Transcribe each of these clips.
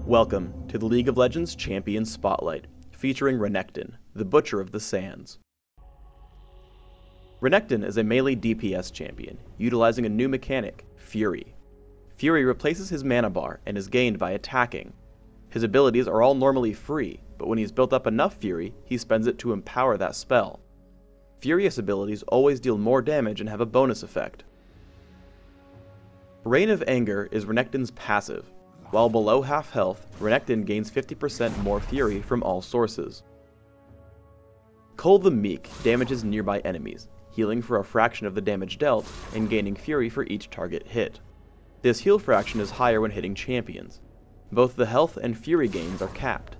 Welcome to the League of Legends Champion Spotlight, featuring Renekton, the Butcher of the Sands. Renekton is a melee DPS champion, utilizing a new mechanic, Fury. Fury replaces his mana bar and is gained by attacking. His abilities are all normally free, but when he's built up enough Fury, he spends it to empower that spell. Furious abilities always deal more damage and have a bonus effect. Reign of Anger is Renekton's passive. While below half health, Renekton gains 50% more Fury from all sources. Cull the Meek damages nearby enemies, healing for a fraction of the damage dealt, and gaining Fury for each target hit. This heal fraction is higher when hitting champions. Both the health and Fury gains are capped.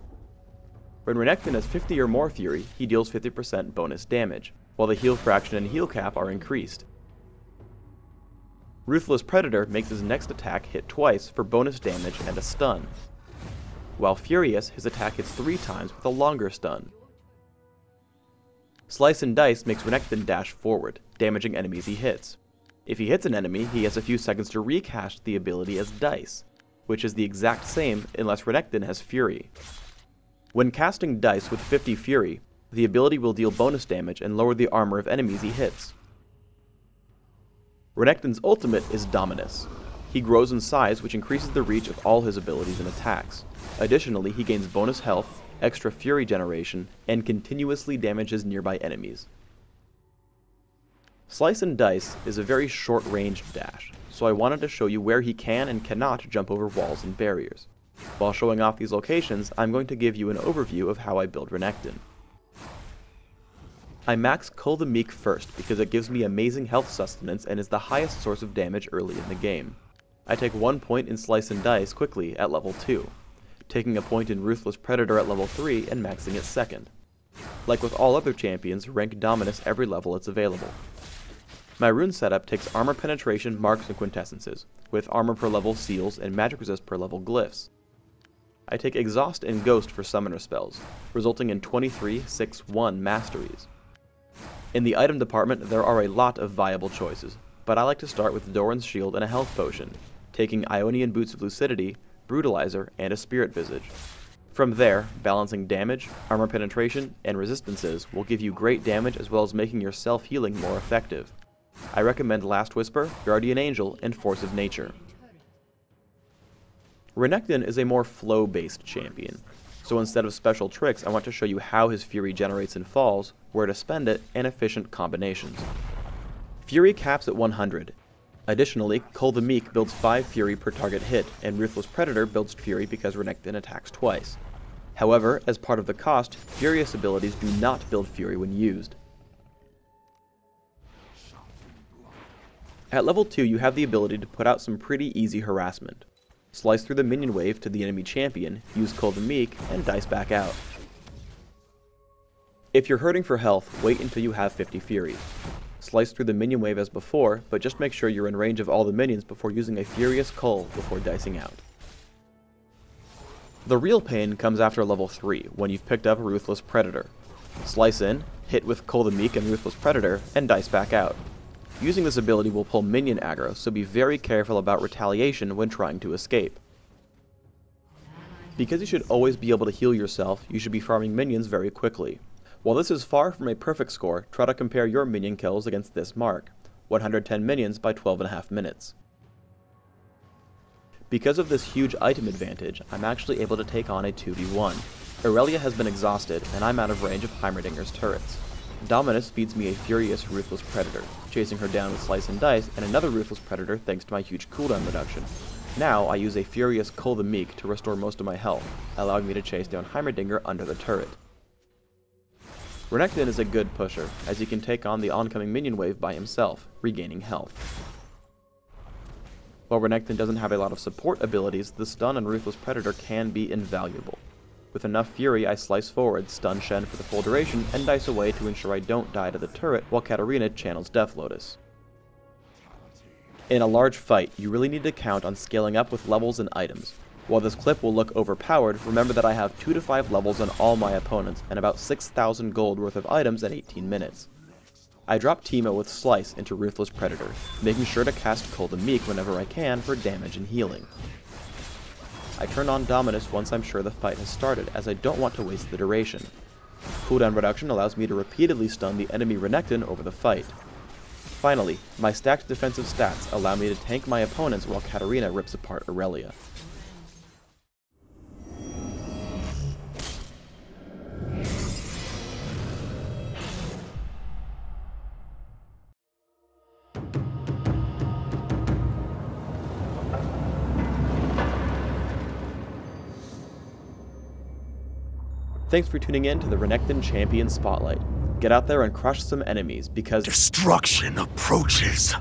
When Renekton has 50 or more Fury, he deals 50% bonus damage, while the heal fraction and heal cap are increased. Ruthless Predator makes his next attack hit twice for bonus damage and a stun. While Furious, his attack hits 3 times with a longer stun. Slice and Dice makes Renekton dash forward, damaging enemies he hits. If he hits an enemy, he has a few seconds to recast the ability as Dice, which is the exact same unless Renekton has Fury. When casting Dice with 50 Fury, the ability will deal bonus damage and lower the armor of enemies he hits. Renekton's ultimate is Dominus. He grows in size, which increases the reach of all his abilities and attacks. Additionally, he gains bonus health, extra Fury generation, and continuously damages nearby enemies. Slice and Dice is a very short-ranged dash, so I wanted to show you where he can and cannot jump over walls and barriers. While showing off these locations, I'm going to give you an overview of how I build Renekton. I max Cull the Meek first because it gives me amazing health sustenance and is the highest source of damage early in the game. I take 1 point in Slice and Dice quickly at level 2, taking a point in Ruthless Predator at level 3 and maxing it second. Like with all other champions, rank Dominus every level it's available. My rune setup takes armor penetration, marks, and quintessences, with armor per level seals and magic resist per level glyphs. I take Exhaust and Ghost for summoner spells, resulting in 23 6-1 masteries. In the item department, there are a lot of viable choices, but I like to start with Doran's Shield and a health potion, taking Ionian Boots of Lucidity, Brutalizer, and a Spirit Visage. From there, balancing damage, armor penetration, and resistances will give you great damage as well as making your self-healing more effective. I recommend Last Whisper, Guardian Angel, and Force of Nature. Renekton is a more flow-based champion, so instead of special tricks, I want to show you how his Fury generates and falls, where to spend it, and efficient combinations. Fury caps at 100. Additionally, Cull the Meek builds 5 Fury per target hit, and Ruthless Predator builds Fury because Renekton attacks twice. However, as part of the cost, Furious abilities do not build Fury when used. At level 2, you have the ability to put out some pretty easy harassment. Slice through the minion wave to the enemy champion, use Cull the Meek, and dice back out. If you're hurting for health, wait until you have 50 Fury. Slice through the minion wave as before, but just make sure you're in range of all the minions before using a Furious Cull before dicing out. The real pain comes after level 3, when you've picked up Ruthless Predator. Slice in, hit with Cull the Meek and Ruthless Predator, and dice back out. Using this ability will pull minion aggro, so be very careful about retaliation when trying to escape. Because you should always be able to heal yourself, you should be farming minions very quickly. While this is far from a perfect score, try to compare your minion kills against this mark, 110 minions by 12.5 minutes. Because of this huge item advantage, I'm actually able to take on a 2v1. Aurelia has been exhausted, and I'm out of range of Heimerdinger's turrets. Dominus feeds me a furious Ruthless Predator, chasing her down with Slice and Dice, and another Ruthless Predator thanks to my huge cooldown reduction. Now I use a furious Cull the Meek to restore most of my health, allowing me to chase down Heimerdinger under the turret. Renekton is a good pusher, as he can take on the oncoming minion wave by himself, regaining health. While Renekton doesn't have a lot of support abilities, the stun on Ruthless Predator can be invaluable. With enough Fury, I slice forward, stun Shen for the full duration, and dice away to ensure I don't die to the turret while Katarina channels Death Lotus. In a large fight, you really need to count on scaling up with levels and items. While this clip will look overpowered, remember that I have 2 to 5 levels on all my opponents, and about 6,000 gold worth of items at 18 minutes. I drop Teemo with Slice into Ruthless Predator, making sure to cast Cull the Meek whenever I can for damage and healing. I turn on Dominus once I'm sure the fight has started, as I don't want to waste the duration. Cooldown reduction allows me to repeatedly stun the enemy Renekton over the fight. Finally, my stacked defensive stats allow me to tank my opponents while Katarina rips apart Aurelia. Thanks for tuning in to the Renekton Champion Spotlight. Get out there and crush some enemies, because destruction approaches.